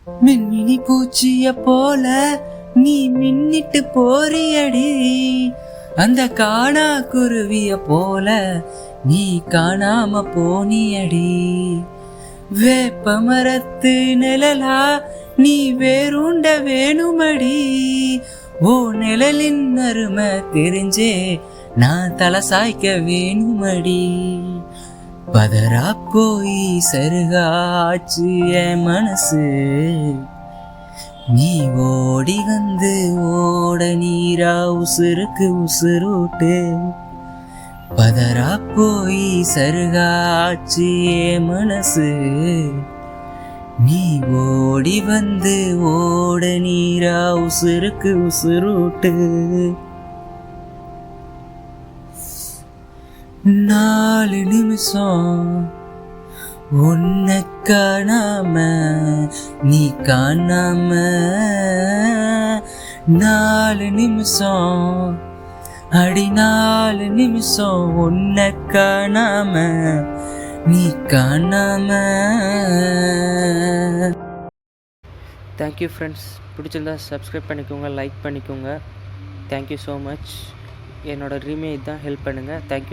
மின்மினி பூச்சிய போல நீ மின்னிட்டு போறியடி, அந்த காணா குருவிய போல நீ காணாம போனியடி. வேப்ப மரத்து நிழலா நீ வேறுண்ட வேணுமடி, ஓ நிழலின் அருமை தெரிஞ்சே நான் தலை சாய்க்க வேணுமடி. பதரா போய் சருகாச்சு என் மனசு, நீ ஓடி வந்து ஓட நீரா உசுருக்கு உசுருட்டு. பதரா போய் சருகாச்சு என் மனசு, நீ ஓடி வந்து ஓட நீரா உசுருக்கு உசுருட்டு. 4 நிமிஷம் உன்னை காணாம நீ காணாம, 4 நிமிஷம் அடி 4 நிமிஷம் உன்னை காணாம நீ காணாம. Thank you friends. பிடிச்சிருந்தா சப்ஸ்கிரைப் பண்ணிக்கோங்க, லைக் பண்ணிக்கோங்க. Thank you so much. என்னோட ட்ரீமே இதுதான். ஹெல்ப் பண்ணுங்கள். தேங்க்யூ.